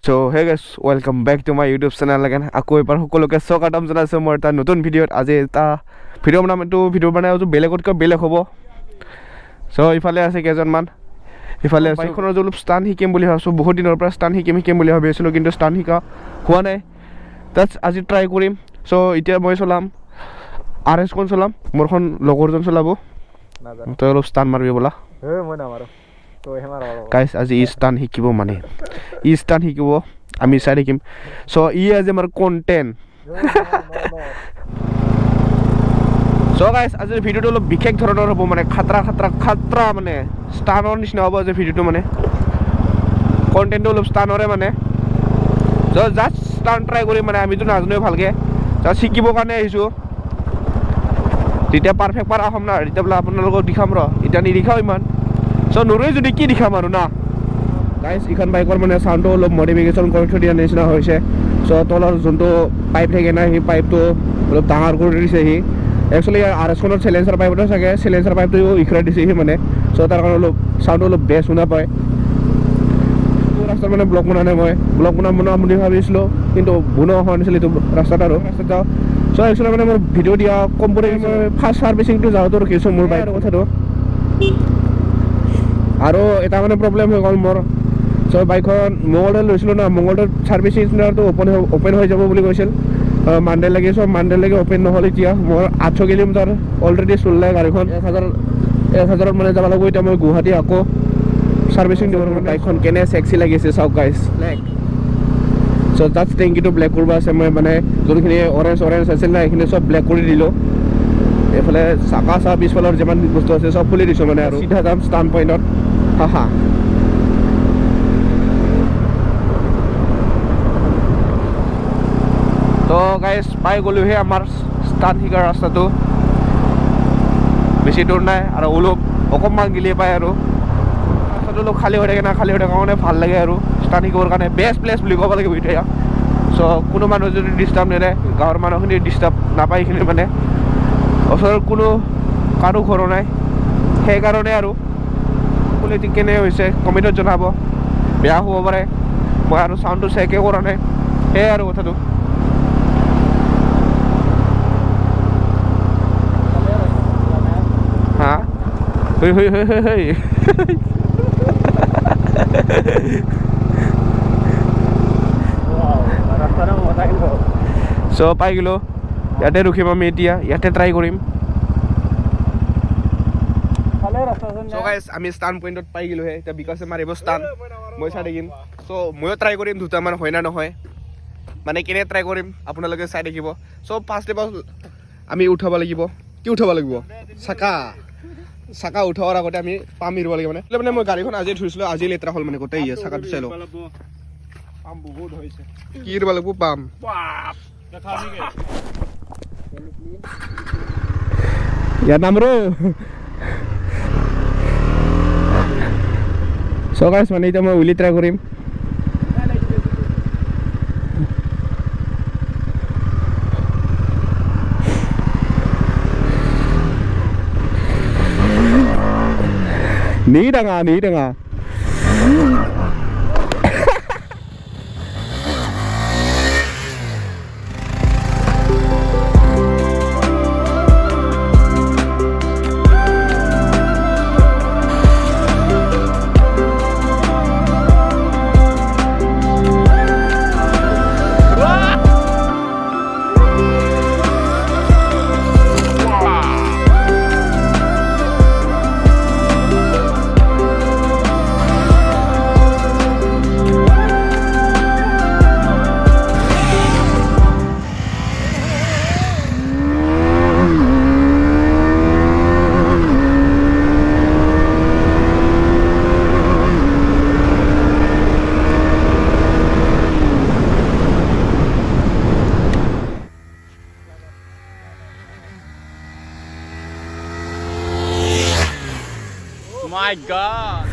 So hey guys, welcome back to my YouTube channel again. Ako এবাৰ সকলোকে স্বাগতম জনাইছো মোৰ এটা নতুন ভিডিঅ'ত। আজি এটা ভিডিঅ' বনাইছো বেলেগতকৈ বেলেগ হ'ব। So ইফালে আছে কেইজনমান, ইফালে আছে বাইকখনৰ অলপ ষ্টান শিকিম বুলি ভাবিছোঁ। বহুত দিনৰ পৰা ষ্টান শিকিম বুলি ভাবি আছিলোঁ, কিন্তু ষ্টান শিকা হোৱা নাই। তাত আজি ট্ৰাই কৰিম। So এতিয়া মই চলাম RS-খন চলাম, মোৰখন লগৰজন চলাব। তই অলপ ষ্টান মাৰিবি বোলা। মই নামাৰো গাইছ আজি ষ্টান শিকিব, মানে ষ্টান শিকিব, আমি চাই থাকিম। চ' আজি আমাৰ কণ্টেণ্ট। চ' গাইছ আজিৰ ভিডিঅ'টো অলপ বিশেষ ধৰণৰ হ'ব, মানে খাতৰা মানে ষ্টানৰ নিচিনা হ'ব আজি ভিডিঅ'টো। মানে কণ্টেণ্টটো অলপ ষ্টানৰে, মানে চ' জাষ্ট ষ্টান ট্ৰাই কৰিম। মানে আমিতো নাজানোৱে ভালকৈ, জাষ্ট শিকিবৰ কাৰণে আহিছোঁ। যেতিয়া পাৰফেক্ট পাৰা হ'ম না, তেতিয়া বোলে আপোনালোকক দেখাম ৰ, এতিয়া নিদেখাওঁ ইমান। চ' নৰে যদি কি দেখাম আৰু না গাইছ। এইখন বাইকৰ মানে চাউণ্ডটো অলপ মডিফিকেশ্যন কৰি থৈ দিয়া নিচিনা হৈছে। চ' তলৰ যোনটো পাইপ থাকে না, সেই পাইপটো অলপ ডাঙৰ কৰি দিছে সি। একচুৱেলি RS-খনৰ চেলেঞ্চাৰ পাইপতে চাগে, চেলেঞ্চাৰ পাইপটো ইখৰাই দিছে সি মানে। চ' তাৰ কাৰণে অলপ চাউণ্ডটো অলপ বেছ শুনা পায়। ৰাস্তাত মানে ব্লগ বনোৱা নাই, মই ব্লগ বনাম বুলি ভাবিছিলোঁ, কিন্তু বনোৱা হোৱা নাছিল এইটো ৰাস্তাত। আৰু ৰাস্তাত যাওঁ। চ' একচুৱেলি মানে মোৰ ভিডিঅ' দিয়া কম পৰি মই ফাৰ্ষ্ট ছাৰ্ভিচিংটো যাওঁতে ৰখিছোঁ মোৰ বাইকৰ কথাটো। আৰু এটা মানে প্ৰব্লেম হৈ গ'ল মোৰ। চ' বাইকখন মঙলদৈ লৈছিলোঁ না, মঙলদৈত ছাৰ্ভিচিং চেণ্টাৰটো অ'পেন হৈ যাব বুলি কৈছিল মানডেলৈকে। চ' মানডেলৈকে অ'পেন নহ'ল। এতিয়া মোৰ 800 কিলোমিটাৰ অলৰেডি চলিলে গাড়ীখন। 1000 মানে যাব লাগিব। এতিয়া মই গুৱাহাটী আকৌ ছাৰ্ভিচিং দিব লাগিব। বাইকখন কেনে চেক্সি লাগিছে চাওক গাইছ। চ' জাষ্ট টেংকিটো ব্লেক কৰিব আছে। মই মানে যোনখিনি অৰেঞ্জ আছিল না, সেইখিনি চব ব্লেক কৰি দিলোঁ। এইফালে চাকা পিছফালৰ যিমান বস্তু আছে চব খুলি দিছোঁ মানে। আৰু চিধা যাম ষ্টান পইণ্টত। হা তো গাইছ পাই গ'লোহে আমাৰ ষ্টান শিকাৰ ৰাস্তাটো। বেছি দূৰ নাই আৰু অকণমান গিলি পায়। আৰু ৰাস্তাটো অলপ খালী হৈ থাকে না, খালী হৈ থকা কাৰণে ভাল লাগে। আৰু ষ্টান শিকিবৰ কাৰণে বেষ্ট প্লেচ বুলি ক'ব লাগিব এতিয়া। চ' কোনো মানুহ যদি ডিষ্টাৰ্ব নিদিয়ে, গাঁৱৰ মানুহখিনি ডিষ্টাৰ্ব নাপায় এইখিনি, মানে ওচৰত কোনো কাৰো ঘৰো নাই, সেইকাৰণে। আৰু কোৱালিটি কেনে হৈছে কমেণ্টত জনাব, বেয়া হ'ব পাৰে। মই আৰু চাউণ্ডটো চেকে কৰা নাই, সেয়াই আৰু কথাটো। হা চ' পাই গ'লোঁ। ইয়াতে ৰখিম আমি এতিয়া, ইয়াতে ট্ৰাই কৰিম। চ' গাইছ আমি ষ্টান পইণ্টত পাই গ'লোহে। এতিয়া বিকাশে মাৰিব ষ্টান, মই চাই থাকিম। চ' ময়ো ট্ৰাই কৰিম দুটামান হয় না নহয়, মানে কেনে ট্ৰাই কৰিম আপোনালোকে চাই থাকিব। চ' ফাৰ্ষ্ট আমি উঠাব লাগিব। কি উঠাব লাগিব? চাকা উঠাবৰ আগতে আমি পাম এৰিব লাগিব। মানে মই গাড়ীখন আজি ধুইছিলোঁ, আজি লেতেৰা হ'ল মানে গোটেই চাকাটো চাই লওঁ। কি এৰিব লাগিব? পাম। ইয়াৰ নাম ৰ গাইছ মানে এতিয়া মই উইলি ট্ৰাই কৰিম। নি ডাঙা My God.